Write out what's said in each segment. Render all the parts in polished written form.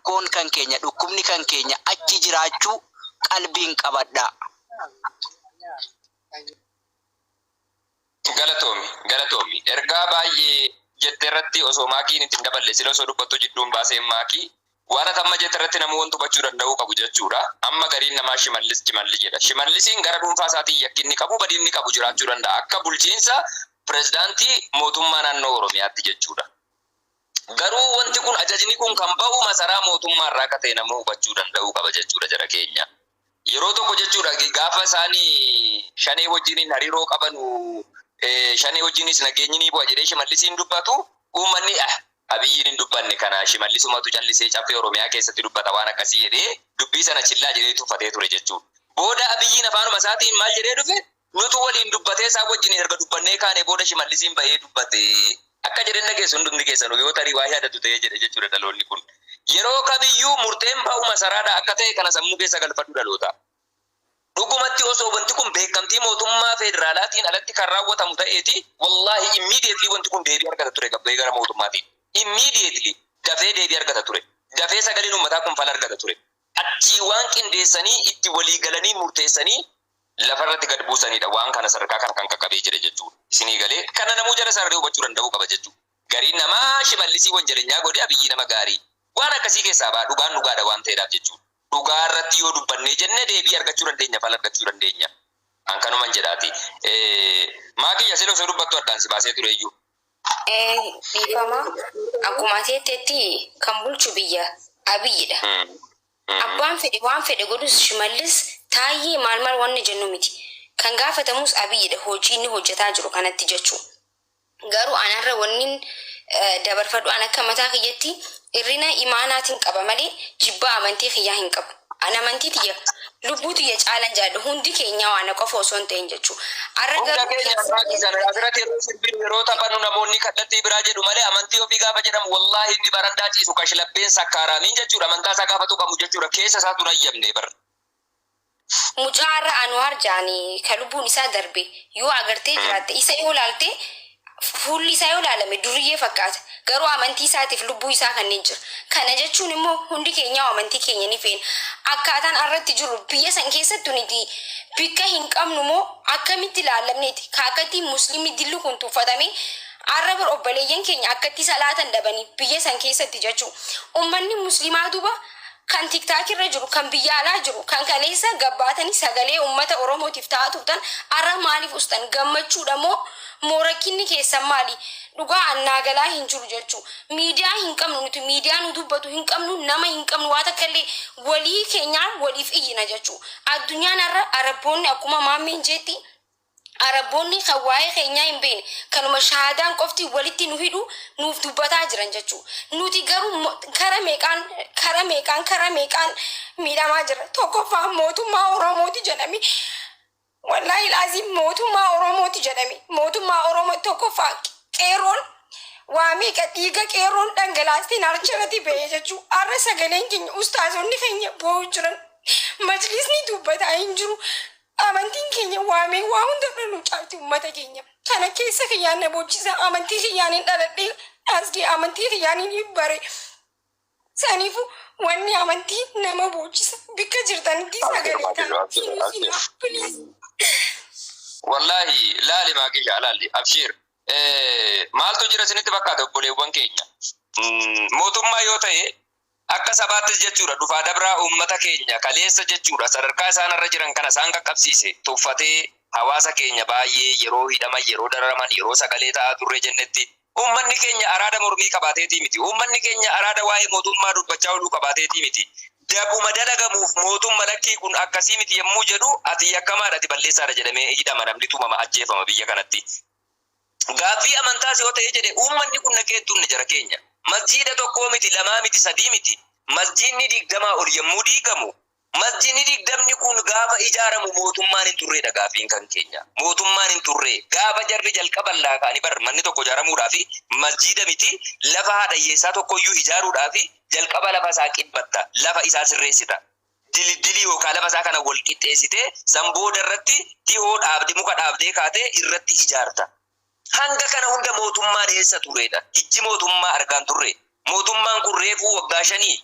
rakkoon kan keenya dhukkubni kan keenya achi jiraachuu qalbiin qabadha. Galatomi ergaa baay'ee jetteerratti osoo maakiin ittiin daballe sila osoo dubbattu jidduun baasee maakii waan amma jetteerratti namuu wantu bachuu danda'uu qabu jechuudha. Amma gariin namaa shimallis jedha. Shimallisiin gara dhuunfaa isaatiin yakkinni qabu badinni qabu jiraachuu danda'a. Akka bulchiinsa pirezidaantii mootummaa naannoo Oromiyaatti jechuudha. Garuu wanti kun ajajni kun kan ba'u masaraa mootummaa irraa akka ta'e namuu hubachuu danda'uu qaba jechuudha jara keenya. Yeroo tokko jechuudha gaafa isaanii shanee wajjiniin hariiroo qabanu shanee wajjinis nageenyi ni bu'a jedhee shimallisiin dubbatu uummanni Abiyyiin hin dubbanne kana shimallisumatu callisee caffee Oromiyaa keessatti dubbata waan akkasii jedhee dubbii sana chillaa jedhee tuffatee ture jechuudha. Booda Abiyyiin afaanuma isaatiin maal jedhee dhufe nutu waliin dubbatee isaa wajjin erga dubbannee kaane booda shimallisiin ba'ee dubbate akka jedhan dhageessu hundumni keessanuu yoo tarii waa yaadatu ta'ee jedhe jechuudha dhaloonni kun. Yeroo kamiyyuu murteen ba'u masaraadha akka ta'e kana sammuu keessa galfadhu dhaloota. Dhugumatti osoo wanti kun beekamtii mootummaa federaalaatiin alatti kan raawwatamu ta'eeti wallahi immediately wanti kun deebii argata ture gabbee gara mootummaatiin. Immediately dafee deebii argata ture. Dafee sagaleen uummataa kun fala argata ture. Achi waan qindeessanii itti walii galanii murteessanii lafarratti gad buusanidha waan kana sadarkaa kana kan qaqqabee jira jechuudha. Isinii galee kana namuu jala sararee hubachuu danda'uu qaba jechuudha. Gariin namaa shimallisii wanjaleenyaa godhe Abiyyi nama gaarii. Waan akkasii keessaa baa dhugaan dhugaadha waan ta'eedhaaf jechuudha. Dhugaa irratti yoo dubbannee jenne deebii argachuu dandeenya fala argachuu dandeenya. An kanuman jedhaati. Maakiyya sila osoo dubbattu addaan si baasee ture iyyuu. Dhiifama akkuma teetteetti kan bulchu biyya Abiyyidha. Abbaan fedhe waan fedhe godhus Shimallis taayee maal wanni jennu miti. Kan gaafatamus Abiyyidha hojii inni hojjetaa jiru kanatti jechuudha. Garuu anarra wanni dabarfadhu an akka mataa kiyyatti irrina imaanaatiin qaba malee jibbaa amantii kiyyaa hin qabu. An amantii tiyya lubbuu tiyya caalan jaadhu hundi keenya waan qofa osoo hin ta'in jechuudha. Asirratti yeroo taphannu namoonni kallattii biraa jedhu malee amantii ofii gaafa jedhamu wallahi inni barandaa ciisu kashilabbeen sakkaaraamiin jechuudha. Amantaa isaa gaafatu qabu jechuudha. Keessa isaatu hin ayyamne bara. Mucaarra Anwaar jaanii kan lubbuun isaa darbe yoo agartee jiraatte isa yoo laalte fuulli isaa yoo laalame duriyyee fakkaata. Garuu amantii isaatiif lubbuu isaa kanneen jira. Kana jechuun immoo hundi keenya amantii keenya ni feena. Akkaataan irratti jiru biyya san keessatti niti bikka hin qabnu moo akkamitti ilaalamneeti. Kaakatti musliimii dillu kun tuffatame arraba obboleeyyan keenya akkatti salaatan dhabanii biyya san keessatti jechuun. Uummanni musliimaa duuba kan tiktaak irra jiru kan biyya alaa jiru kan kaleessa gabbaatanii sagalee uummata Oromootiif taa'atuutan arra maaliif ustan gammachuudha moo rakkinni keessan maali? Dhugaa annaa galaa hin jiru jechuun miidiyaa hin qabnu nuti miidiyaa nu dubbatu hin qabnu nama hin qabnu waan takkallee walii keenyaan waliif iyyina jechuun addunyaan irra Arabboonni akkuma maammeen jeetti Arabboonni kan waa'ee keenyaa hin beekne kanuma shahaadaan qofti walitti nu hidhu nuuf dubbataa jiran jechuun nuti garuu kara meeqaan miidhamaa jira. Tokkoffaa mootummaa Oromooti jedhame wallahi laazim mootummaa Oromooti jedhame mootummaa Oromoo tokkoffaa qeeroon waa meeqa dhiiga qeeroon dhangalaastiin harcirratti ba'ee jechuun arra sagaleen keenya ustaazonni keenya bo'uu jiran majlisni dubbataa hin jiru. Amantiin keenya waamee waa hunda nu caalti uummata keenya. Kana keessa kiyyaan na boochisa amantii kiyyaaniin dhaladhee asgee amantii kiyyaaniin bare. Saniifu wanni amantii nama boochisa bikka jirtanitti sagalee ta'an. Wallahi laali maakisha laali abshir. Maaltu jira isinitti fakkaata obboleewwan keenya. Mootummaa yoo ta'e akka sabaattis jechuudha dhufaa dabraa uummata keenya kaleessa jechuudha sadarkaa isaan irra jiran kana isaan qaqqabsiise tuffatee hawaasa keenya baay'ee yeroo hidhaman yeroo dararaman yeroo sagalee ta'aa turre jennetti uummanni keenya araada mormii qabaateetii miti uummanni keenya araada waa'ee mootummaa dubbachaa ooluu qabaateetii miti dabuma dalagamuuf mootummaa lakkii kun akkasii miti yommuu jedhu ati akkamaadha ati balleessaadha jedhamee hidhama namni tumama ajjeefama biyya kanatti. Gaaffii amantaas yoo ta'e jedhe uummanni kun naqeettuun jara keenya. Masjiida tokko miti lamaa miti sadii miti masjiidni 20 ol yommuu diigamu masjiidni 20 kun gaafa ijaaramu mootummaan hin turreedha gaafiin kan keenya mootummaan hin turre gaafa jarri jalqaban laakaanii bar manni tokko ijaaramuudhaaf masjiida miti lafa haadhayyeessaa tokkoyyuu ijaaruudhaaf jalqaba lafa isaa qibbatta lafa isaa sirreessita dilii yookaan lafa isaa kana wal qixxeessite sanbooda irratti tihoo dhaabde muka dhaabdee kaatee irratti ijaarta. Hanga kana hunda mootummaan eessa tureedha. Ijji mootummaa argaan turre. Mootummaan kun reefuu waggaa 5.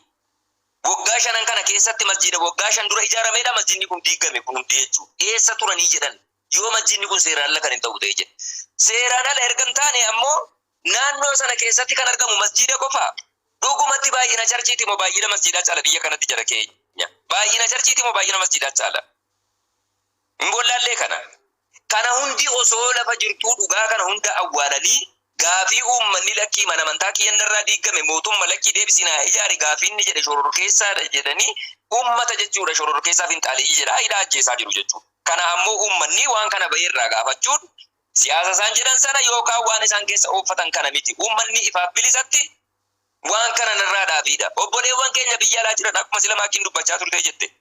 Waggaa shanan kana keessatti masjida waggaa shan dura ijaarameedha masjidni kun diigame kun hundi jechuudha. Eessa turanii jedhan yoo masjidni kun seeraan ala kan hin ta'u ta'e jedhe. Seeraan ala erga hin taane ammoo naannoo sana keessatti kan argamu masjida qofa. Dhugumatti baay'ina charchiiti moo baay'ina masjidaa caala biyya kanatti jala keenya. Baay'ina charchiiti moo baay'ina masjidaa caala. Mbollaallee kana. Kana hundi osoo lafa jirtuu dhugaa kana hunda awwaalanii gaafii uummanni lakkii mana amantaa kiyyanirraa diigame mootummaa lakkii deebisinaa ijaari gaafii inni jedhe shororkeessaadha jedhanii uummata jechuudha shororkeessaaf hin xaalii jedha hidhaa ajjeesaa jiru jechuudha. Kana ammoo uummanni waan kana bahirraa gaafachuun siyaasa isaan jedhan sana yookaan waan isaan keessa ooffatan kana miti. Uummanni ifaaf bilisatti waan kana narraa dhaabiidha. Obboleewwan keenya biyya alaa jiran akkuma sila maakiin dubbachaa turte jette.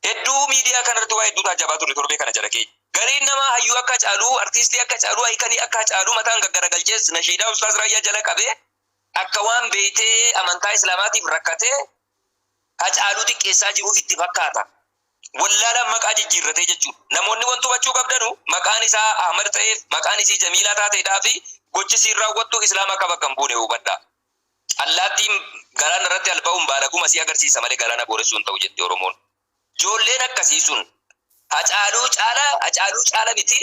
Hedduu miidiyaa kanarratti waa hedduu taajabaa turre torbee kana jala keenya. Gariin namaa hayyuu akka caaluu artiistii akka caaluu hiikanii akka caaluu mataan gaggaragalchees nashiidaa ustaas raayyaa jala qabee akka waan beeytee amantaa islaamaatiif rakkatee hacaaluu xiqqeessaa jiru itti fakkaata. Wallaalaan maqaa jijjiirratee jechuudha. Namoonni wantu hubachuu qabdanu maqaan isaa Ahmad ta'eef maqaan isii Jamiilaa taateedhaa fi gochi siin raawwattu islaama akka bakka hin buune hubadhaa. Allaattiin galaana irratti alba'uun baalaguma si agarsiisa malee galaana booressuun ta'u jette Oromoon. Ijoolleen akkasii sun hacaaluu caala miti.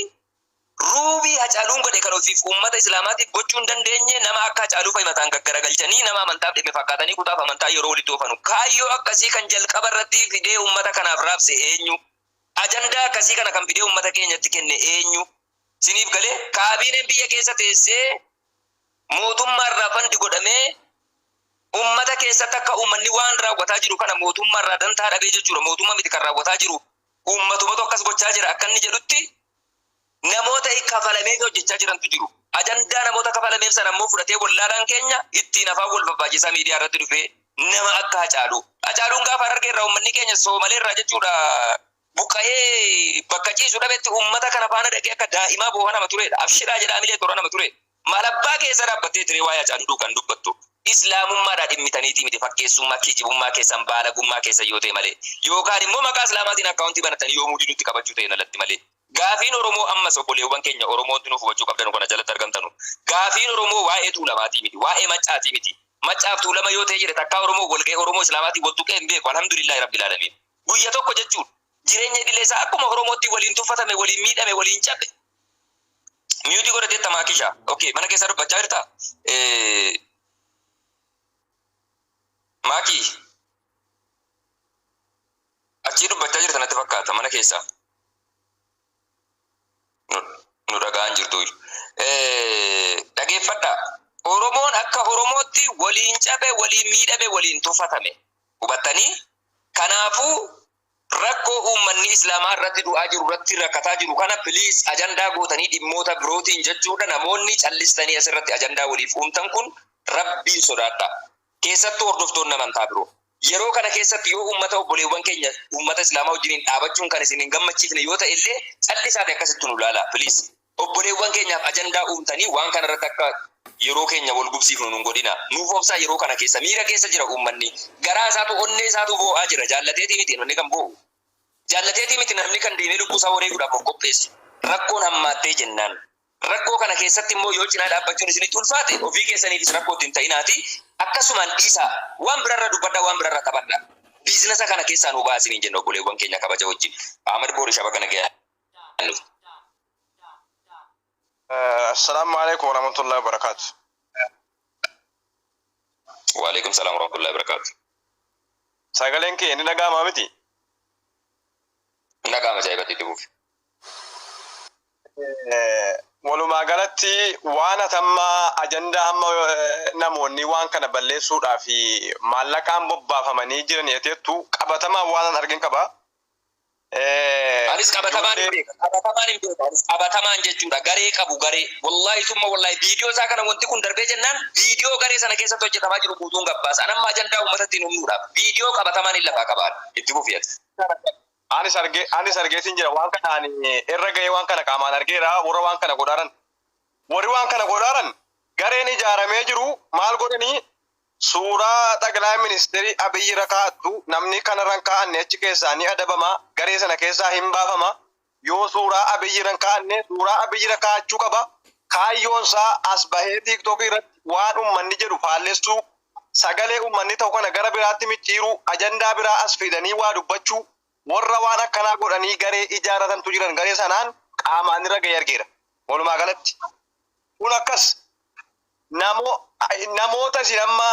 Ruubii hacaaluun godhe kan ofiif uummata islaamaatiif gochuu hin dandeenye nama akka hacaaluu fa'imataan gaggaragalchanii nama amantaaf dhimme fakkaatanii kutaaf amantaa yeroo walitti oofanu. Kaayyoo akkasii kan jalqaba irratti fidee uummata kanaaf raabse eenyu? Ajandaa akkasii kana kan fidee uummata keenyatti kenne eenyu? Siniif galee kaabineen biyya keessa teessee mootummaa irraa fandi godhamee uummata keessatti akka uummanni waan raawwataa jiru kana mootummaa irraa dantaa dhabee jechuudha. Mootummaa miti kan raawwataa jiru. Uummatumatu akkas gochaa jira akka inni jedhutti namoota kafalamee hojjechaa jirantu jiru. Ajandaa namoota kafalameef sana ammoo fudhatee wallaalaan keenya ittiin afaan wal babbaajjisaa miidiyaa irratti dhufee nama akka hacaaluu. Hacaaluun gaafa Harargee irraa uummanni keenya Soomalee irraa jechuudha buqqa'ee bakka ciisu dhabetti uummata kana faana dhaqee akka daa'imaa boo'a nama turedha. Abshiraa jedhaa milee toora nama ture. Malabbaa keessa dhaabbattee ture waa'ee hacaaluu kan dubbattu. Islaamummaadhaa dhimmitaniitii miti fakkeessummaa kijibummaa keessan baalagummaa keessa yoo ta'e malee yookaan immoo maqaa islaamaatiin akkaawuntii banatanii yoo mudii nutti qabachuu ta'e alatti malee. Gaafiin Oromoo ammas obboleewwan keenya Oromootti nuuf hubachuu qabdan kana jalatti argamtanu. Gaafiin Oromoo waa'ee tuulamaatii miti waa'ee maccaatii miti. Maccaaf tuulama yoo ta'e jedhe takkaa Oromoo walga'ee Oromoo islaamaatii wal tuqee hin beeku alhamdulillahi rabbil alamin. Guyya tokko jechuudha jireenya idilee isaa akkuma Oromootti waliin tuffatame waliin miidhame waliin cabe. Miyuutii godhatee tamaakisha. Okay mana keessa dubbachaa jirta. Maakii achii dubbachaa jirta natti fakkaata mana keessa. Nu dhagaan jirtu. Dhageeffadha. Oromoon akka Oromootti waliin cabe, waliin miidhame, waliin tuffatame. Hubattanii? Kanaafuu rakkoo uummanni islaamaa irratti du'aa jiru irratti rakkataa jiru kana piliis ajandaa gootanii dhimmoota birootiin jechuudha namoonni callistanii asirratti ajandaa waliif uumtan kun rabbiin sodaadha. Keessattuu hordoftoonni amantaa biroo. Yeroo kana keessatti yoo uummata obboleewwan keenya uummata islaamaa wajjin dhaabachuun kan isin hin gammachiifne yoo ta'e illee callisaati akkasitti nu ilaala piliis. Obboleewwan keenyaaf ajandaa uumtanii waan kana irratti akka yeroo keenya wal gubsiifnu nun godhina. Nuuf obsaa yeroo kana keessa miira keessa jira uummanni. Garaa isaatu onnee isaatu boo'aa jira. Jaallateetii miti namni kan boo'u. Jaallateetii miti namni kan deemee lubbuu isaa wareeguudhaaf of qopheessu. Rakkoon hammaattee jennaan. Rakkoo kana keessatti immoo yoo cinaa dhaabbachuun isinitti ulfaate ofii keessaniifis rakkoo ittiin ta'inaati. Akkasumaan dhiisaa waan birarra dubbadhaa waan birarra taphadhaa. Biizinasa kana keessaa nu baasiniin jenna obboleewwan keenya kabaja wajjin. Ahmad Boorishaa bakka nagaya. Assalamu alaikum warahmatullahi wabarakatuh. Wa alaikum salam warahmatullahi wabarakatuh. Sagaleen kee ni dhaga'ama miti? Dhaga'ama jaa'ibatti dhufuuf. Walumaa galatti waan atamma ajandaa hamma namoonni waan kana balleessuudhaa fi maallaqaan bobbaafamanii jiran yeteettu qabatamaan waan argin qaba. Anis qabatamaan hin beeku. Qabatamaan jechuudha garee qabu garee. Wallahi summa wallahi viidiyoo isaa kana wanti kun darbee jennaan viidiyoo garee sana keessatti hojjetamaa jiru guutuun gabbaasa. Anamma ajandaa uummatatti himnuudhaaf viidiyoo qabatamaan hin lafaa qabaan itti fufiyatu. Anis argeetiin jira waan kanaan irra ga'ee waan kana qaamaan argeera warra waan kana godhaaran. Warri waan kana godhaaran gareen ijaaramee jiru maal godhanii suuraa xaqilaa ministeerii Abiyyi rakaattu namni kanarran kaa'anne achi keessaa ni adabama garee sana keessaa hin baafama yoo suuraa Abiyyi ran kaa'anne suuraa Abiyyi rakaachuu qaba kaayyoonsaa as bahee TikTok irratti waan uummanni jedhu faallessuu sagalee uummanni ta'u kana gara biraatti micciiruu ajandaa biraa as fidanii waa dubbachuu warra waan akkanaa godhanii garee ijaarratantu jiran garee sanaan qaamaan irra gahee argeera. Walumaa galatti kun akkas namoota isin amma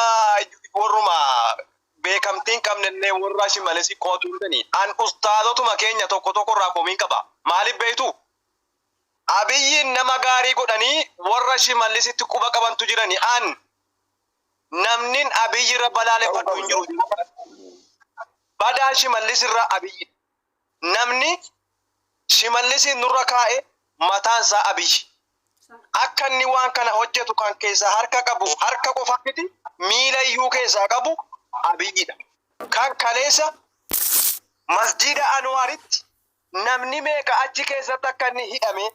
warruma beekamtiin qabnellee warra shimalisi qoodu hundanii an ustaazotuma keenya tokko irraa komiin qaba. Maaliif beektu? Abiyyiin nama gaarii godhanii warra shimalisitti quba qabantu jirani an namnin abiyyi irra balaaleffatu hin jiru. Badaan shimallisirra abiyyi. Namni shimallisiin nurra kaa'e mataansaa abiyyi. Akka inni waan kana hojjetu kan keessaa harka qabu harka qofa miti miila iyyuu keessaa qabu abiyyidha. Kan kaleessa masjida Anwaaritti namni meeqa achi keessatti akka inni hidhame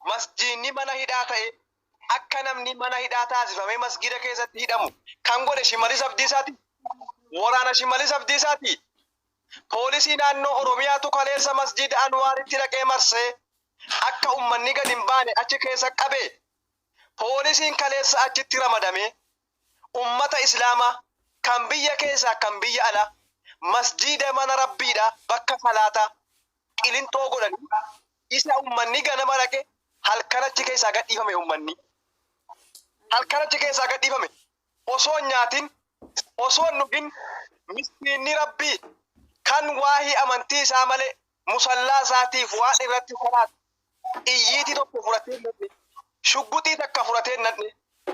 masjidni mana hidhaa ta'e akka namni mana hidhaa taasifame masjida keessatti hidhamu kan godhe Shimallis Abdiisaati. Waraana Shimallis Abdiisaati. Poolisii naannoo Oromiyaatu kaleessa masjida Anwaaritti dhaqee marsee akka ummanni gad hin baane achi keessa qabe. Poolisiin kaleessa achitti ramadame ummata islaamaa kan biyya keessaa kan biyya alaa masjida mana rabbiidha bakka salaataa qilintoo godhanii isa ummanni ganama dhaqe halkan achi keessaa gadhiifame ummanni. Halkan achi keessaa gadhiifame osoo nyaatin osoo nugin miskiinni rabbii kan waahii amantii isaa malee musallaa isaatiif waan irratti salaatu iyyiitii tokko fudhatee nadne shugguxii takka fudhatee nadne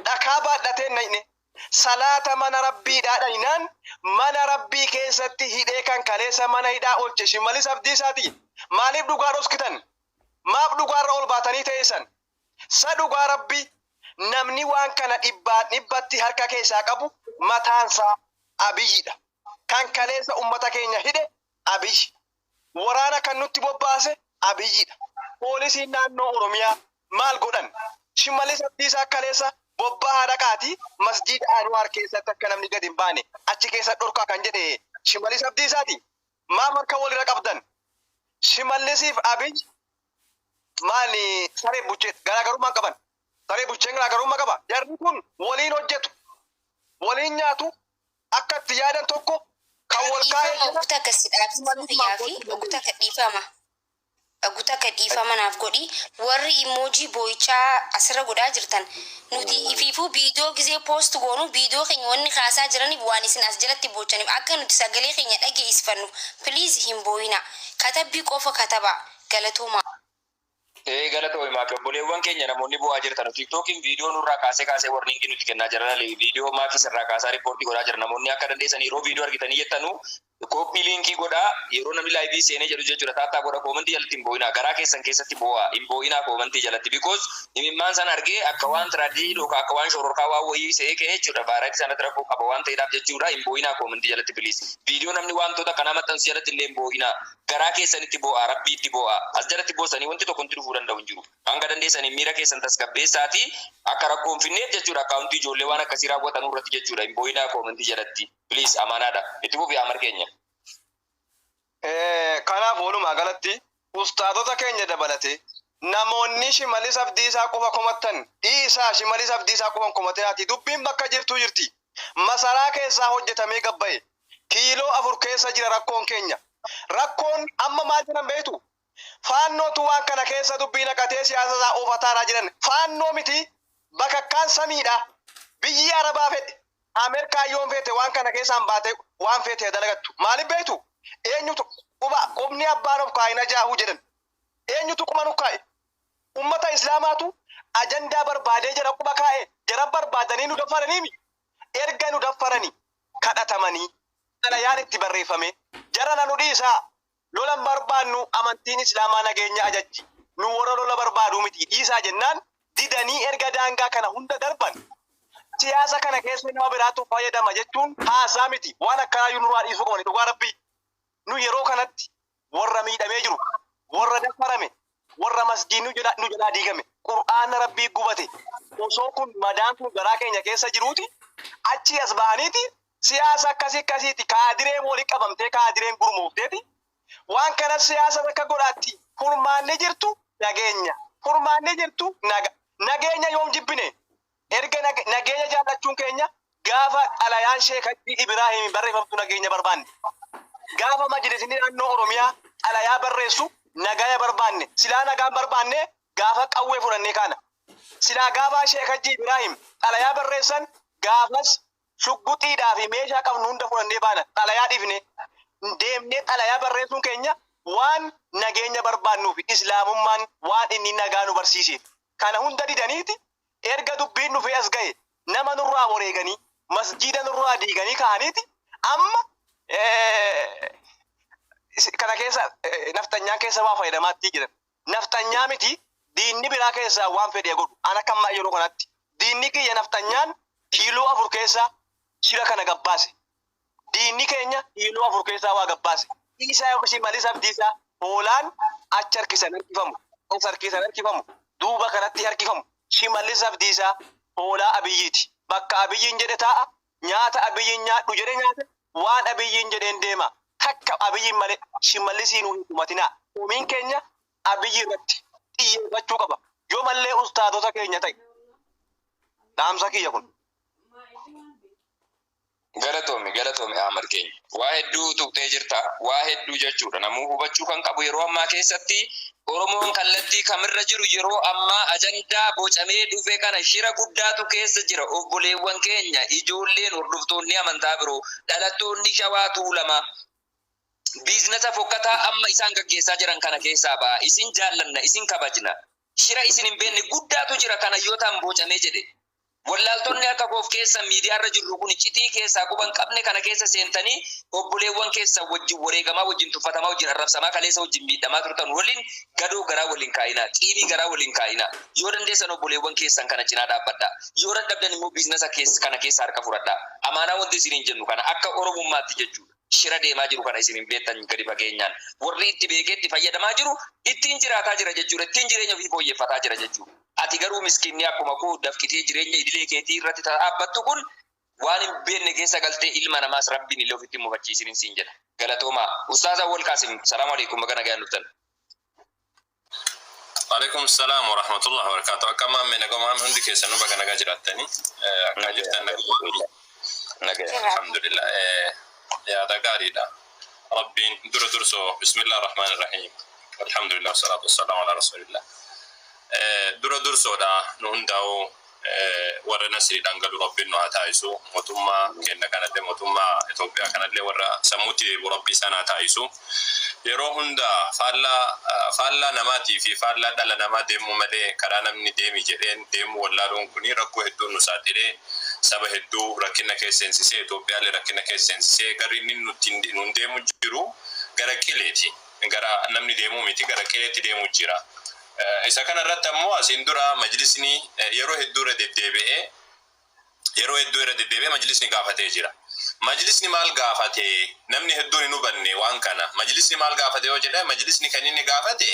dhakaa baadhatee nadne salaata mana rabbiidhaa dhaynaan mana rabbii keessatti hidhee kan kaleessa mana hidhaa oolche Shimallis Abdiisaati. Maaliif dhugaa dhoskitan? Maaf dhugaarra ol baatanii teessan? Sa dhugaa rabbii namni waan kana dhibbatti harka keessaa qabu mataansaa abiyyidha. Kan kaleessa ummata keenya hidhe abiyyi. Waraana kan nutti bobbaase abiyyidha. Poolisiin naannoo Oromiyaa maal godhan? Shimallis Abdiisaa kaleessa bobbaa dhaqaati masjida Anwaar keessatti akka namni gad hin baane achi keessa dhorkaa kan jedhe Shimallis Abdiisaati. Maaf harka walirra qabdan? Shimallisiif abiyyi maali saree buchee garaagarummaa qaban? Saree bucheen garaagarummaa qaba. Jarri kun waliin hojjetu, waliin nyaatu akka itti yaadan tokko kan wal kaa'ee jira. Ogutta akkasii dhaabsisuu biyyaa fi ogutta akka dhiifama. Ogutta akka dhiifama naaf godhi warri emoojii boo'ichaa asirra godhaa jirtan nuti ifiifuu viidiyoo gisee poost goonu viidiyoo keenya wanni kaasaa jiraniif waan isin as jalatti bochaniif akka nuti sagalee keenya dhageessifannu piliiz hin boo'ina. Katabbii qofa kataba galatooma. Galatoomi maafi obboleewwan keenya namoonni bu'aa jirtan tiktookiin viidiyoo nurraa kaasee warniingi nuti kennaa jiran viidiyoo maafi sirraa kaasaa riippoortii godhaa jira namoonni akka dandeessan yeroo viidiyoo argitanii jettanu koppii liinkii godhaa yeroo namni laayivii seenee jedhu jechuudha taattaa godha koomantii jalatti hin boo'inaa garaa keessan keessatti boo'aa hin boo'inaa koomantii jalatti because himimmaan sana argee akka waan tiraajidii yookaan akka waan shororkaa waa wayii se'ee ka'ee jechuudha baaraatti sanatti rakkoo qaba waan ta'eedhaaf jechuudha hin boo'inaa koomantii jalatti biliis viidiyoo namni wantoota kana maxxansu jalatti illee hin boo'inaa garaa keessanitti boo'aa rabbiitti boo'aa as jalatti boosanii wanti tokko hin dhufuu danda'u hin jiru hanga dandeessanii miira keessan tasgabbeessaati akka rakkoo hin finneef jechuudha akkaawuntii ijoollee waan akkasii raawwatan irratti jechuudha hin boo'inaa koomantii jalatti biliis amaanaadha itti fufi amar keenya. Kanaaf walumaa galatti ustaazota keenya dabalate namoonni Shimallis Abdiisaa qofa komattan dhiisaa Shimallis Abdiisaa qofa komateeti dubbiin bakka jirtu jirti masaraa keessaa hojjetamee gabba'e kiiloo 4 keessa jira rakkoon keenya rakkoon amma maal jiran beektu faannootu waan kana keessa dubbii naqatee siyaasa isaa oofataadhaa jiran faannoo miti bakakkaan samiidha biyyi Arabaa fedhe Ameerikaa yoon feete waan kana keessaan baate waan feete dalagattu maaliif beektu eenyutu qubni abbaan of kaa'ina jaahuu jedhan eenyutu quba nu kaa'e ummata islaamaatu ajandaa barbaadee jara quba kaa'e jara barbaadanii nu daffaranii erga nu daffaranii kadhatamanii xalayaan itti barreeffame jara na nu dhiisaa lolan barbaannu amantiin islaamaa nageenya ajajji nu warra lola barbaaduu miti dhiisaa jennaan didanii erga daangaa kana hunda darban siyaasa kana keessa nama biraatu fayyadama jechuun haasaa miti waan akkanaa nu waa dhiisuu qabani dhugaa rabbii nu yeroo kanatti warra miidhamee jiru warra daffarame warra masjiidni nu jalaa diigame qur'aana rabbii gubate osoo kun madaan kun garaa keenya keessa jiruuti achi as ba'aniiti siyaasa akkasiitti kaadireen walii qabamtee kaadireen gurmoofteeti waan kana siyaasa akka godhaatti furmaanni jirtu nageenya furmaanni jirtu nageenya yoom jibbine erga nageenya jaallachuun keenya gaafa xalayaan Sheekh Ibrahim barreeffamtu nageenya barbaanne. Gaafa majlisni naannoo Oromiyaa xalayaa barreessu nagaya barbaanne. Silaa nagaan barbaanne gaafa qawwee fudhannee kana. Silaa gaafa Sheekh Ibrahim xalayaa barreessan gaafas shugguxiidhaa fi meeshaa qabnu hunda fudhannee baana. Xalayaa dhiifne deemnee xalayaa barreessuun keenya waan nageenya barbaannuuf islaamummaan waan inni nagaa nu barsiise. Kana hunda didaniiti erga dubbiin dhufee as ga'e nama nurraa wareeganii masjiida nurraa diiganii ka'aniiti amma kana keessa naftanyaan keessa waa fayyadamaatti jiran. Naftanyaa miti diinni biraa keessaa waan fedhee godhu ana kammaa yeroo kanatti diinni kiyya naftanyaan kiiloo 4 keessaa shira kana gabbaase. Diinni keenya kiiloo 4 keessaa waa gabbaase. Isaa yookiin malis abdiisaa hoolaan achi harkisan harkifamu. As harkisan harkifamu. Duuba kanatti harkifamu. Shimallis abdiisaa hoolaa abiyyiiti. Bakka abiyyiin jedhe taa'a. Nyaata abiyyiin nyaadhu jedhe nyaata. Waan abiyyiin jedheen deema. Takka abiyyiin malee shimallisiin hin humatinaa. Uumiin keenya abiyyi irratti xiyyeeffachuu qaba. Yoo mallee ustaadota keenya ta'e. Dhaamsa kiyya kun. Galatoomi Ahmad keenya. Waa hedduu tuqxee jirta. Waa hedduu jechuudha. Namuu hubachuu kan qabu yeroo ammaa keessatti Oromoon kallattii kamirra jiru yeroo ammaa ajandaa bocamee dhufe kana shira guddaatu keessa jira. Obboleewwan keenya ijoolleen hordoftoonni amantaa biroo dhalattoonni Shawaa Tuulamaa biizinasa fokkataa amma isaan gaggeessaa jiran kana keessaa ba'a. Isin jaallanna, isin kabajna. Shira isin hin beekne guddaatu jira kana yoo ta'an bocamee jedhe. Wallaaltonni akka koof keessa miidiyaarra jirru kun iccitii keessaa quban qabne kana keessa seentanii obboleewwan keessa wajjin wareegamaa wajjin tuffatamaa wajjin arrabsamaa kaleessa wajjin miidhamaa turtan waliin gadoo garaa waliin kaa'inaa xiibii garaa waliin kaa'inaa yoo dandeessan obboleewwan keessan kana cinaa dhaabbadhaa yoo dadhabdan immoo biizinasa kana keessa harka fudhadhaa amaanaa wanti isiniin jennu kana akka oromummaatti jechuudha shira deemaa jiru kana isiniin beektan gadi fageenyaan warri itti beekeetti fayyadamaa jiru ittiin jiraataa jira jechuudha ittiin jireenya ofii fooyyeffataa jira jechuudha. Ati garuu miskinni akkuma koo dafqitee jireenya idilee keetii irratti dhaabbattu kun waan hin beekne keessa galtee ilma namaas rabbiin illee ofitti mufachiisiniin siin jedha. Galatoomaa. Ustaaz Awwal Qaasim, salaamu alaikum baga nagaan dhuftan. Alaikum salaam wa rahmatullahi wa barakatuh. Akkama ammee nagamaa hundi keessanuu baga nagaa jiraattanii akka jirtan nagaa. Alhamdulillah. Yaada gaariidha. Rabbiin dura dursoo bismillah rahmaan rahim. Alhamdulillah wasalaatu wasalaamu ala rasulillah. Dura dursoodha nu hundaa'u warra nasriidhaan galu rabbiin nu haa taa'isu mootummaa kenna kanallee mootummaa Itoophiyaa kanallee warra sammuutti deebi'u rabbii isaan haa taa'isu yeroo hunda faallaa namaatii fi faallaa dhala namaa deemuu malee karaa namni deemi jedheen deemuu wallaaluun kuni rakkoo hedduun nu saaxilee saba hedduu rakkina keesseensisee Itoophiyaallee rakkina keesseensisee garri inni nuti nun deemu jiru gara qileeti gara namni deemuu miti gara qileetti deemu jira. Isa kana irratti ammoo asiin dura majlisni yeroo hedduu irra deddeebi'ee majlisni gaafatee jira. Majlisni maal gaafate namni hedduun hin hubanne waan kana. Majlisni maal gaafate yoo jedhe majlisni kan inni gaafate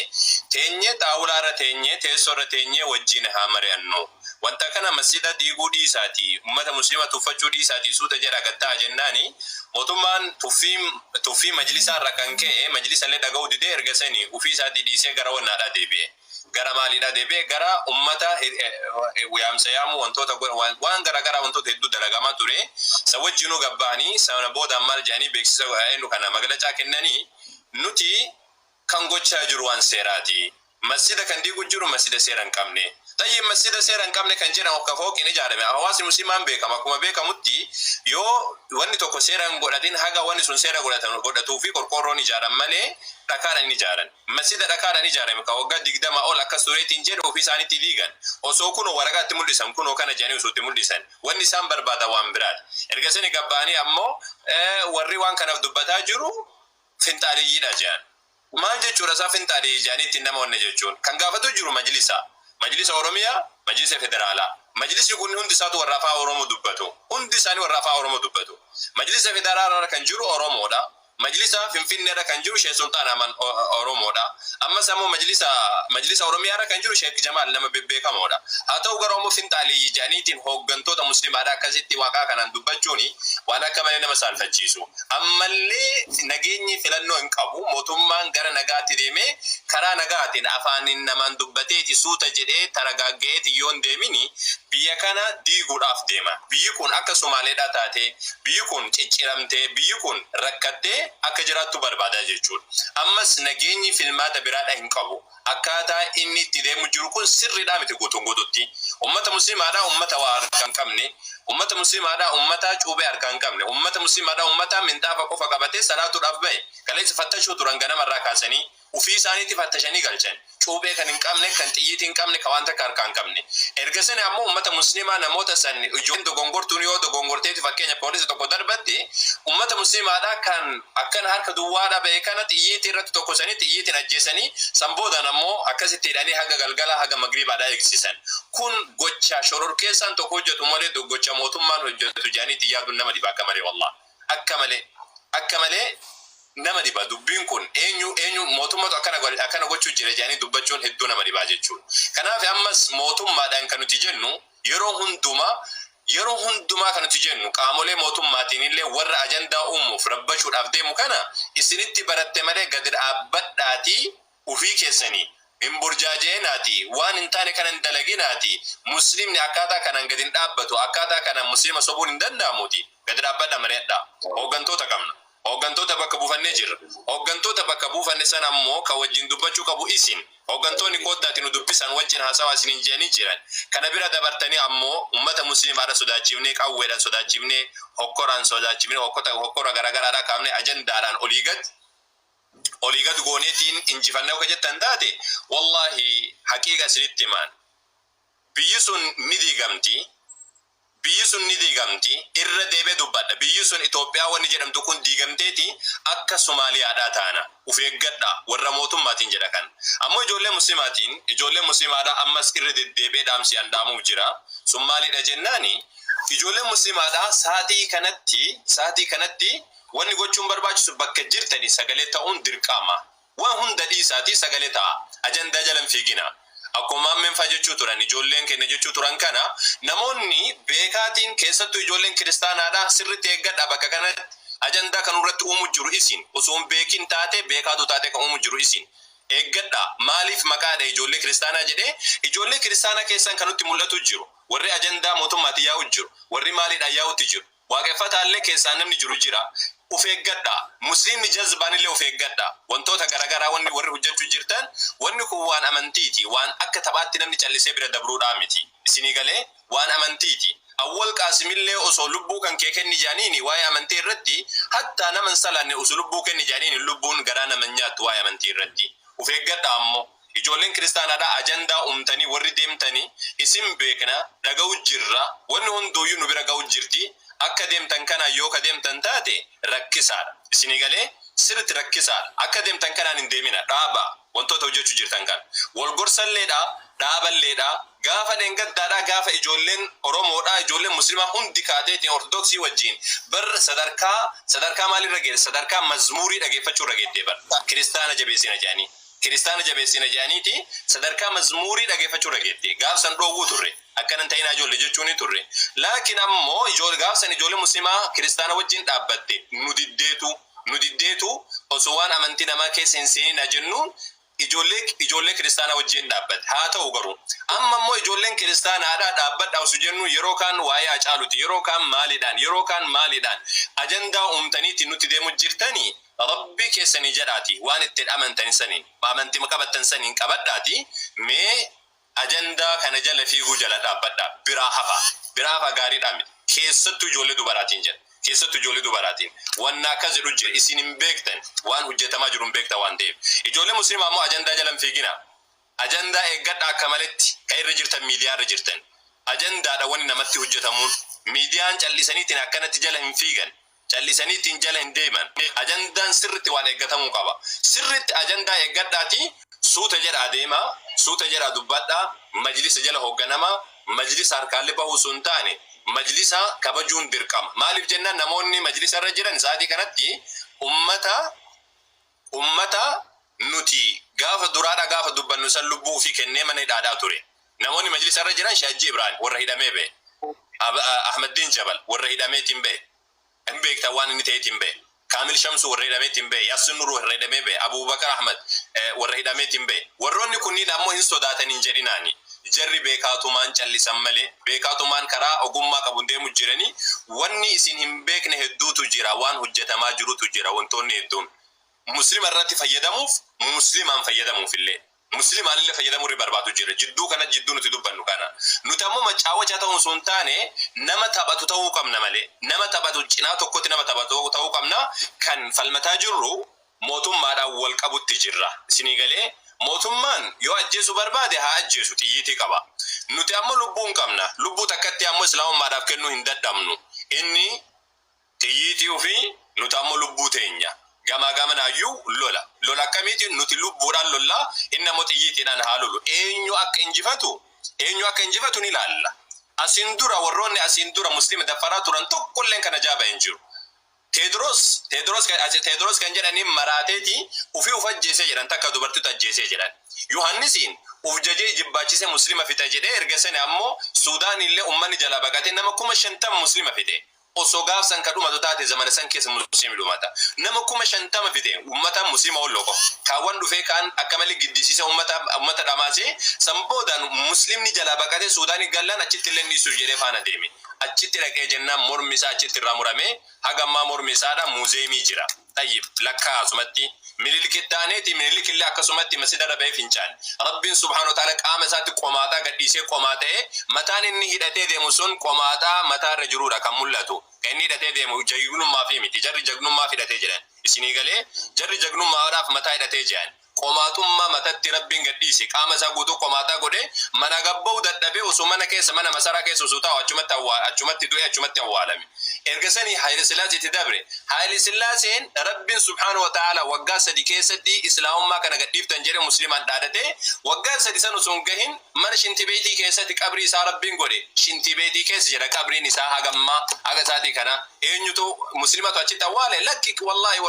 teenyee xaawulaa irra teenyee teessoo irra teenyee wajjin haa mari'annu. Wanta kana masjida diiguu dhiisaati ummata muslima tuffachuu dhiisaati suuta jedha gattaa jennaani mootummaan tuffii majlisaa irra kan ka'e majlisallee dhaga'uu didee erga sanii ufii isaatii dhiisee gara wannaadhaa deebi'e. Gara maalidha deebi'e gara ummata yaamsa yaamu wantoota waan garagaraa wantoota hedduu dalagamaa ture sa wajjinuu gabbaanii sana booda maal jedhanii beeksisa eenyu kana magalachaa kennanii nuti kan gochaa jiru waan seeraati. Masjida kan diigu jiru masjida seera hin qabne. Tayyib masjida seera hin qabne kan jedhamu akka fooqiin ijaarame hawaasni musliimaan beekama akkuma beekamutti yoo wanni tokko seera hin godhatin haga wanni sun seera godhatuu fi qorqorroon ijaaran malee dhakaadhaan ijaaran. Masjida dhakaadhaan ijaarame kan waggaa 20 ol akka sureetiin jedhu ofii isaaniitti diigan. Osoo kunoo waraqaatti mul'isan kunoo kana jedhanii osoo itti mul'isan wanni isaan barbaada waan biraadha. Erga sani gabbaanii ammoo warri waan kanaaf dubbataa jiru finxaaliyyiidha jedhan. Maal jechuudha isaa finxaaliyyi jedhaniitti nama wanne jechuun kan gaafatu jiru majlisa Oromiyaa, majlisa federaalaa. Majlisni kun hundi isaatu warra afaan Oromoo dubbatu. Hundi isaanii warra afaan Oromoo dubbatu. Majlisa federaalaa kan jiru Oromoodha. Majlisa Finfinneerra kan jiru Sheekh Sultaan Aman Oromoodha. Ammas ammoo majlisa Oromiyaarra kan jiru Sheekh Jamaal nama beekamoodha. Haa ta'u garuu ammoo finxaaliyyi jedhaniitiin hooggantoota musliimaadhaa akkasitti waaqaa kanaan dubbachuuni waan akka malee nama saalfachiisu. Ammallee nageenyi filannoo hin qabu mootummaan gara nagaatti deemee karaa nagaatiin afaaniin namaan dubbateeti suuta jedhee taragaaggeeti yoon deemini biyya kana diiguudhaaf deema. Biyyi kun akka Somaaleedhaa taate, biyyi kun cicciramtee, biyyi kun rakkattee akka jiraattu barbaadaa jechuudha. Ammas nageenyi filmaata biraadha hin qabu. Akkaataa inni itti deemu jiru kun sirriidhaa miti guutuun guututti. Ummata musliimaadhaa ummata waa harkaa hin qabne, ummata musliimaadhaa ummata cuubee harkaa hin qabne, ummata musliimaadhaa ummata minxaafa qofa qabatee salaatuudhaaf bahe. Kaleessa fattashuu turan ganamarraa kaasanii ufii isaaniitti fattashanii galchan. Cuubee kan hin qabne, kan xiyyiitii hin qabne, kan waan takka harkaa hin qabne. Ergasanii ammoo ummata musliimaa namoota san ijoolleen dogongortuun yoo dogongorteeti fakkeenya poolisa tokko darbatte ummata musliimaadhaa kan akkana harka duwwaadhaa bahe kana xiyyiitii irratti tokkosanii xiyyiitiin ajjeesanii san boodan ammoo akkasitti hidhanii haga galgala haga magribaadhaa eegsisan. Kun gocha shororkeessaan tokko hojjetu malee gocha mootummaan hojjetu jaaniitti yaaduun nama dhiba akka malee wallah. Akka malee nama dhiba dubbiin kun eenyu mootummaatu akkana gochuu jira jaanii dubbachuun hedduu nama dhibaa jechuudha. Kanaaf ammas mootummaadhaan kan nuti jennu yeroo hundumaa kan nuti jennu qaamolee mootummaatiin illee warra ajandaa uumuuf rabbachuudhaaf deemu kana isinitti baratte malee gadi dhaabbadhaatii ufii keessanii hin burjaajeenaati waan hin taane kanan dalaginaati muslimni akkaataa kanan gadi hin dhaabbatu akkaataa kanan muslima sobuun hin danda'amuuti gadi dhaabbadha mareedha. Hooggantoota qabna. Hooggantoota bakka buufannee jirra. Hooggantoota bakka buufanne sana ammoo kan wajjin dubbachuu qabu isin. Hooggantoonni koottaati nu dubbisan wajjin haasawaa isiniin jedhanii jiran. Kana bira dabartanii ammoo ummata musliimaadha sodaachifnee qawweedhaan sodaachifnee hokkoraan sodaachifnee hokkora garagaraadhaa kaafnee ajandaadhaan olii gad gooneetiin injifannee akka jettan taate wallahi haqiiqa isinitti himaan. Biyyi sun ni diigamti. Biyyi sun ni diigamti irra deebee dubbadha. Biyyi sun Itoophiyaa wanni jedhamtu kun diigamteeti akka Somaaliyaadhaa taana. Uf eeggadha warra mootummaatiin jedha kan. Ammoo ijoollee musliimaadhaa ammas irra deddeebee dhaamsi andaamuuf jira. Sun maalidha jennaani ijoolleen musliimaadhaa saatii kanatti wanni gochuun barbaachisu bakka jirtanii sagalee ta'uun dirqama. Waan hunda dhiisaatii sagalee ta'a. Ajandaa jalan fiigina. Akkuma ammeen jechuu turan ijoolleen kenna jechuu turan kana namoonni beekaatiin keessattuu ijoolleen kiristaanaadhaa sirriitti eeggadha bakka kanatti ajandaa kan irratti uumu jiru isin osoo hin beekin taate beekaatu taate kan uumu jiru isin eeggadha. Maaliif maqaadha ijoollee kiristaanaa jedhee ijoollee kiristaanaa keessan kan nutti mul'atu jiru warri ajandaa mootummaatti yaa'u jiru warri maaliidhaan yaa'utti jiru waaqeffataallee keessaan namni jiru jira. Uf eeggadha. Musliimni jazbaanillee uf eeggadha. Wantoota garagaraa wanni warri hojjechuu jirtan wanni kun waan amantiiti waan akka taphaatti namni callisee bira dabruudhaa miti. Isinii galee waan amantiiti. Awwal qaasimillee osoo lubbuu kan kee kenni jaaniini waa'ee amantii irratti hattaa naman salaanne osoo lubbuu kenni jaaniini lubbuun garaa naman nyaattu waa'ee amantii irratti. Uf eeggadha ammoo ijoolleen kiristaanaadhaa ajandaa uumtanii warri deemtanii isin beekna dhaga'u jirra wanni hunduuyyuu nu bira ga'u jirti. Akka deemtan kana yoo ka deemtan taate rakkisaadha. Isinii galee sirriitti rakkisaadha. Akka deemtan kanaan hin deemina dhaaba wantoota hojjechuu jirtan kan. Wal gorsalleedha dhaaballeedha gaafa dheengaddaadha gaafa ijoolleen Oromoodha ijoolleen musliimaa hundi kaateetiin ortodoksii wajjin bar sadarkaa maalirra geesse sadarkaa mazmuurii dhageeffachuu irra geettee bar kiristaana jabeessina jedhanii. Kiristaana jabeessina jedhaniiti sadarkaa mazmuurii dhageeffachuu irra geettee gaafsan dhoowwuu turre. Akkanan ta'inaa ijoollee jechuun ni turre. Laakiin ammoo gaafsan ijoollee musliimaa kiristaana wajjin dhaabbatte nu diddeetu osoo waan amantii namaa keessa hin seenina jennuun ijoollee kiristaana wajjin dhaabbatte. Haa ta'u garuu amma ammoo ijoolleen kiristaanaadhaa dhaabbadhaa osoo jennu yeroo kaan waa'ee Hacaaluuti yeroo kaan maaliidhaan ajandaa uumtaniitti nutti deemu jirtanii rabbii keessanii jedhaati waan itti amantan saniin amantii qabattan saniin qabadhaati mee ajandaa kana jala fiiguu jala dhaabbadha biraa hafa gaariidhaan keessattuu ijoollee dubaraatiin jedha keessattuu ijoollee dubaraatiin wanna akkas jedhu jira isin hin beektan waan hojjetamaa jiru hin beektan waan ta'eef ijoollee musliimaa ammoo ajandaa jala hin fiigina ajandaa eeggadha akka maletti kan irra jirtan miidiyaa irra jirtan ajandaadha wanni namatti hojjetamuun miidiyaan callisaniitiin akkanatti jala hin fiigan callisaniitiin jala hin deeman ajandaan sirriitti waan eeggatamuu qaba sirriitti ajandaa eeggadhaati suuta jedha adeemaa suuta jedha dubbadhaa majlisa jala hoogganamaa majlisa harkaallee bahuu sun taane majlisa kabajuun dirqama. Maaliif jennaan namoonni majlisa irra jiran sa'aatii kanatti ummata nuti gaafa duraadha gaafa dubbannu san lubbuu fi kennee mana hidhaadhaa ture. Namoonni majlisa irra jiran Shaajii Ibrahim warra hidhamee ba'e. Ahmadiin Jabal warra hidhameetiin ba'e. Hin beekta waan inni ta'eetiin ba'e. Kaamil Shamsu warra hidhameetiin ba'e. Yaasin Nuruu warra hidhamee ba'e. Abubakar Ahmad warra hidhameetiin ba'e. Warroonni kunniin ammoo hin sodaatan hin jedhinaani. jarri beekaatumaan callisan malee beekaatumaan karaa ogummaa qabuun deemu jiranii wanni isin hin beekne hedduutu jira waan hojjetamaa jirutu jira wantoonni hedduun muslima irratti fayyadamuuf muslimaan fayyadamuuf illee muslimaan illee fayyadamuu irra barbaadu jira jidduu kana jidduu nuti dubbannu kana nuti ammoo macaawacha ta'uun sun taane nama taphatu ta'uu qabna malee nama taphatu cinaa tokkotti nama taphatu ta'uu qabna kan falmataa jirru mootummaadhaan wal qabutti jirra isinii galee mootummaan yoo ajjeesu barbaade haa ajjeesu xiyyiitii qaba nuti ammoo lubbuun qabna lubbuu takkatti ammoo islaamummaadhaaf kennuu hin dadhabnu inni xiyyiitii ofii nuti ammoo lubbuu teenya gama gamanaayyuu lola akkamiitiin nuti lubbuudhaan lollaa inni ammoo xiyyiitiidhaan haa lolu eenyu akka injifatu ni ilaalla asiin dura warroonni asiin dura muslima dafaraa turan tokkolleen kana jaaba hin jiru Tedros kan jedhanii maraateeti ufii uf ajjeesee jedhan takka dubartitu ajjeesee jedhan Yohannisiin uf jajee jibbaachise muslima fixe jedhee erga sani ammoo Suudaan illee ummanni jala baqatee nama 50 muslima fixe osoo gaafsan kadhumatu taate zamana san keessa muslimi dhumata nama 50 fixe ummata muslima olloko kaawwan dhufee kaan akka malee giddisiise ummata dhamaasee sanboodaan muslimni jala baqatee Suudaanii gallaan achitti illee dhiisuu jedhee faana deeme achitti dhaqee jennaan mormi isaa achitti irraa muramee hagammaa mormi isaadha muuzeemii jira tayyib lakkaa asumatti mililikitaaneeti mililikillee akkasumatti masjida rabee fincaan rabbiin subhaanahu wa ta'ala qaama isaatti qomaataa gadhiisee qomaatee mataan inni hidhatee deemu sun qomaataa mataa irra jiruudha kan mul'atu inni hidhatee deemu jagnummaa fi miti jarri jagnummaa hidhatee jiran isinii galee jarri jagnummaadhaaf mataa hidhatee jiran qomaatummaa matatti rabbiin gadhiise qaama isaa guutuu qomaataa godhe mana gabba'u dadhabee osoo mana keessa mana masaraa keessa osoo taa'u achumatti du'e achumatti awwaalame erga sanii Haayile Sillaaseetti dabre Haayile Sillaaseen rabbiin subhaanahu wa ta'ala waggaa 3 keessatti islaamummaa kana gadhiiftan jedhe muslimaan dhaadate waggaa 3 san osoo gahin mana Shintibeetii keessatti qabrii isaa rabbiin godhe Shintibeetii keessa jira qabriin isaa hagammaa haga isaatii kana eenyutu muslimatu achitti awwaale lakki wallahi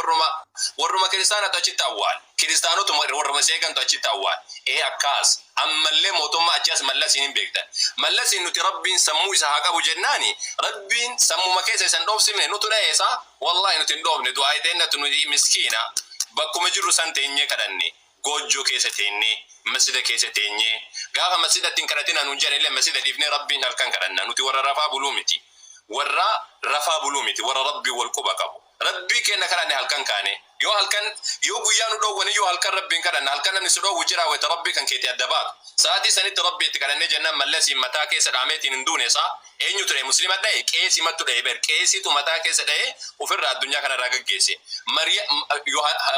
warruma kiristaanatu achitti awwaale kiristaanota warruma seegantu achitti awwaale akkaas ammallee mootummaa achias mallasiin hin beektan mallasiin nuti rabbiin sammuu isaa haa qabu jennaani rabbiin sammuma keessa isan dhoofsifne nutu dhaheesa wallahi nuti hin dhoofne du'aa teennatu nuti miskiina bakkuma jirru san teenyee kadhanne goojjoo keessa teenyee masjida keessa teenyee gaafa masjidatti hin kadhatina nuun jedhan illee masjida dhiifnee rabbiin halkan kadhanna nuti warra rafaa buluu miti warra rabbii wal quba qabu rabbii kenna kadhanne halkan kaane yoo guyyaa nu dhoowwan yoo halkan rabbiin kadhanna halkan namni si dhoowwu jira wayita rabbii kan keetii adda baatu sa'aatii sanitti rabbii itti kadhannee jennaan mallasiin mataa keessa dhaameetiin hin duune isaa eenyu ture muslima dhahe qeesii mattu dhahe ber qeesiitu mataa keessa dhahe ofirraa addunyaa kanarraa gaggeesse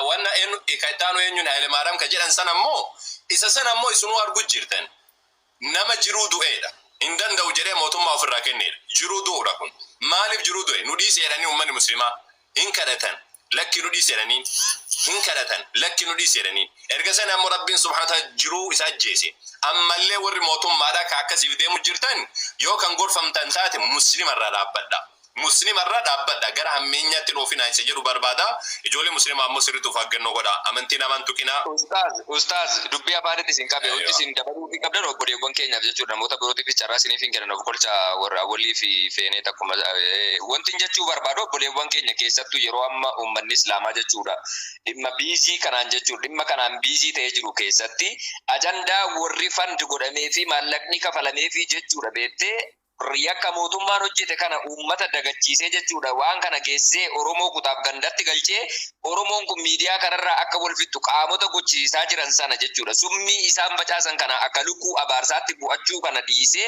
wanna ikaitaanu eenyuun Haayile Maariyaam ka jedhan san ammoo isa san ammoo isinuu argu jirtan nama jiruu du'eedha hin danda'u jedhee mootummaa ofirraa kenneedha jiruu du'uudha kun maaliif jiruu du'e nu dhiise jedhanii ummanni muslimaa hin kadhatan lakki nu dhiise jedhaniin hin kadhatan lakki nu dhiise jedhaniin erga sana ammoo rabbiin subhaanahu wa ta'ala jiruu isa ajjeese ammallee warri mootummaadhaa ka akkasiif deemu jirtan yoo kan gorfamtan taate muslimarraa dhaabbadha gara hammeenyaatti dhoofina isa jedhu barbaada ijoollee muslimaa ammoo sirriituuf haggannoo godha amantiin aman tuqinaa Ustaaz dubbii afaanitti isin qabe wanti isin dabaluu qabdan obboleewwan keenyaaf jechuudha namoota birootiif carraa isiniif hin kennan of kolcha warra walii fi feenee takkuma wanti jechuu barbaadu obboleewwan keenya keessattuu yeroo amma uummanni islaamaa jechuudha dhimma biisii kanaan jechuudha dhimma kanaan biisii ta'ee jiru keessatti ajandaa warri fandi godhamee fi maallaqni kafalamee fi jechuudha beektee yakka mootummaan hojjete kana uummata dagachiisee jechuudha waan kana geessee Oromoo kutaaf gandatti galchee Oromoon kun miidiyaa kanarraa akka wal fixu qaamota gochiisaa jiran sana jechuudha summii isaan bacaasan kana akka lukkuu abaarsaatti bu'achuu kana dhiisee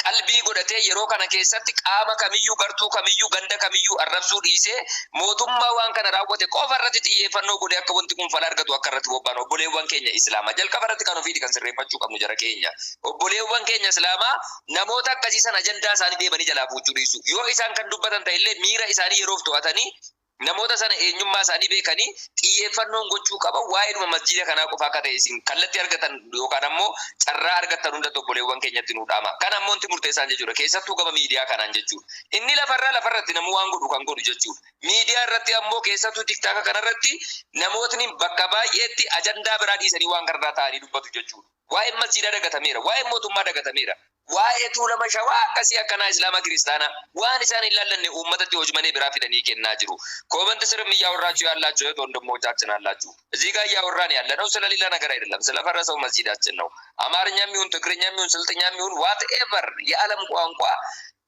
qalbii godhatee yeroo kana keessatti qaama kamiyyuu gartuu kamiyyuu ganda kamiyyuu arrabsuu dhiisee mootummaa waan kana raawwate qofa irratti xiyyeeffannoo godhee akka wanti kun fala argatu akka irratti bobba'an obboleewwan keenya islaamaa jalqaba irratti kan ofiiti kan sirreeffachuu qabnu jara keenya obboleewwan keenya islaamaa namoota akkasii sana ajandaa isaanii deemanii jalaa fuuchuu dhiisu yoo isaan kan dubbatan ta'ellee miira isaanii yeroof to'atanii namoota sana eenyummaa isaanii beekanii xiyyeeffannoon gochuu qaban waa'ee masjida kanaa qofa akka ta'e isin kallattii argatan yookaan ammoo carraa argatan hunda obboleewwan keenyatti nu dhaama kan ammoo wanti murteessaan jechuudha keessattuu gama miidiyaa kanaan jechuudha inni lafarratti namuu waan godhu kan godhu jechuudha miidiyaa irratti ammoo keessattuu tiktaaka kanarratti namootni bakka baay'eetti ajandaa biraa dhiisanii waan gardaa ta'anii dubbatu jechuudha waa'ee masjidaa dagatameera waa'ee mootummaa dagatameera waa'ee tuulama shawaa akkasii akkanaa islaama kiristaana waan isaan ilaallanne uummatatti hojmanii biraa fidanii kennaa jiru ኮመንት ስርም እያወራችሁ ያላችሁ ወንድሞቻችን አላችሁ እዚህ ጋር እያወራን ያለ ነው ስለሌላ ነገር አይደለም ስለፈረሰው መስጂዳችን ነው አማርኛም ይሁን ትግርኛም ይሁን ስልጥኛም ይሁን ዋትኤቨር የዓለም ቋንቋ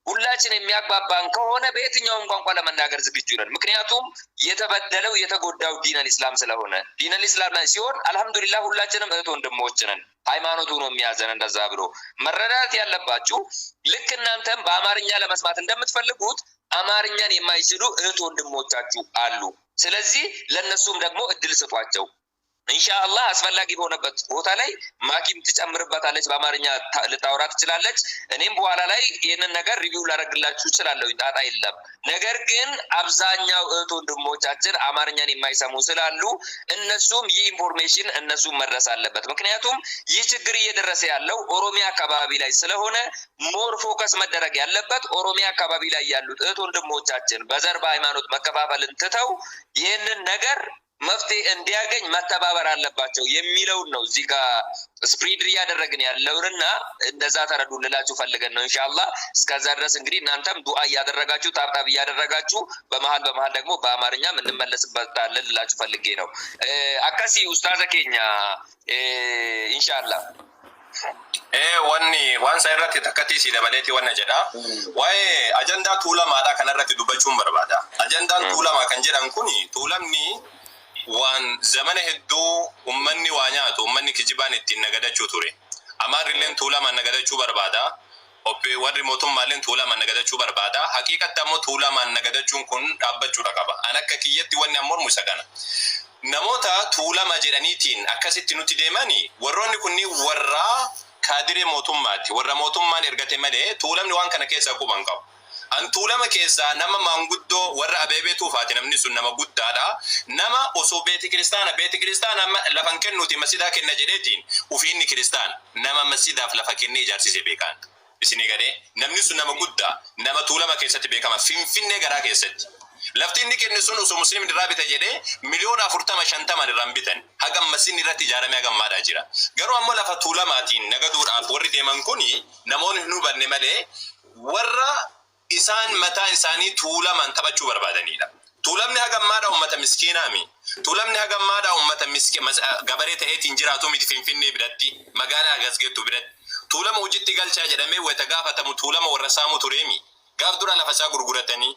ሁላችን የሚያግባባን ከሆነ በየትኛውም ቋንቋ ለመናገር ዝግጁ ነን ምክንያቱም የተበደለው የተጎዳው ዲነል ኢስላም ስለሆነ ዲነል ኢስላም ላይ ሲሆን አልহামዱሊላህ ሁላችንም እህት ወንድሞች ነን ሃይማኖቱ ነው የሚያዘን እንደዛ ብሎ መረዳት ያለባችሁ ልክ እናንተም በአማርኛ ለመስማት እንደምትፈልጉት አማርኛን የማይችሉ እህት ወንድሞቻችሁ አሉ ስለዚህ ለነሱም ደግሞ እድል ስጧቸው ኢንሻአላህ አስፈላጊ በሆነበት ቦታ ላይ ማኪም ትጨምርበታለች በአማርኛ ልታወራ ትችላለች እኔም በኋላ ላይ ይሄንን ነገር ሪቪው ላደርግላችሁ እችላለሁ ጣጣ የለም ነገር ግን አብዛኛው እህት ወንድሞቻችን አማርኛን የማይሰሙ ስላሉ እነሱም ይህ ኢንፎርሜሽን እነሱም መድረስ አለበት ምክንያቱም ይህ ችግር እየደረሰ ያለው ኦሮሚያ አካባቢ ላይ ስለሆነ ሞር ፎከስ መደረግ ያለበት ኦሮሚያ አካባቢ ላይ ያሉት እህት ወንድሞቻችን በዘር በሃይማኖት መከፋፈልን ትተው ይሄንን ነገር መፍትሄ እንዲያገኝ መተባበር አለባቸው የሚለውን ነው እዚህ ጋር ስፕሪድ ያደረግን ያለውንና እንደዛ ተረዱልላችሁ ፈልገን ነው ኢንሻአላህ እስከዛ ድረስ እንግዲህ እናንተም ዱዓ ያደረጋችሁ ታብታብ ያደረጋችሁ በመሃል ደግሞ በአማርኛ እንመለስበታለን ልላችሁ ፈልጌ ነው አካሲ ኡስታዝ ከኛ ኢንሻአላህ waan sairratti takkati si dabaleti wanna jedha waa'ee ajandaa tuulamaadha kanarratti dubbachuun barbaada ajandaan tuulamaa kan jedhan kuni tuulamni waan zamana hedduu ummanni waa nyaatu ummanni kijibaan ittiin nagadachuu ture amaarrilleen tuulamaan nagadachuu barbaada warri mootummaalleen tuulamaan nagadachuu barbaada haqiiqatti ammoo tuulamaan nagadachuun kun dhaabbachuudha qaba an akka kiyyatti wanni ammoo musa kana namoota tuulama jedhaniitiin akkasitti nuti deemani warroonni kunni warra kaadiree mootummaati warra mootummaan ergate malee tuulamni waan kana keessaa quban qabu an tuulama keessaa nama maanguddoo warra abeebeetuu faati namni sun nama guddaadha nama osoo beeti kiristaana lafan kennuuti masjidaa kenna jedheetiin ufiinni kiristaan nama masjidaaf lafa kennee ijaarsise beekaan isinii gadee namni sun nama guddaa nama tuulama keessatti beekama finfinnee garaa keessatti lafti inni kenne sun osoo musliimni irraa bita jedhee miliyoona 40-50 irraan bitan hagam masjidni irratti ijaaramee hagammaadhaa jira garuu ammoo lafa tuulamaatiin nagaduudhaaf warri deeman kuni namoonni hin hubanne malee warra isaan mataa isaanii tuulamaan taphachuu barbaadanidha tuulamni hagammaadha ummata miskiinaami tuulamni hagammaadha ummata gabaree ta'eetiin jiraatu miti finfinnee biratti magaalaa gasgeettu biratti tuulama hojiitti galchaa jedhamee wayita gaafatamu tuulama warra saamu tureemi gaaf dura lafa isaa gurguratanii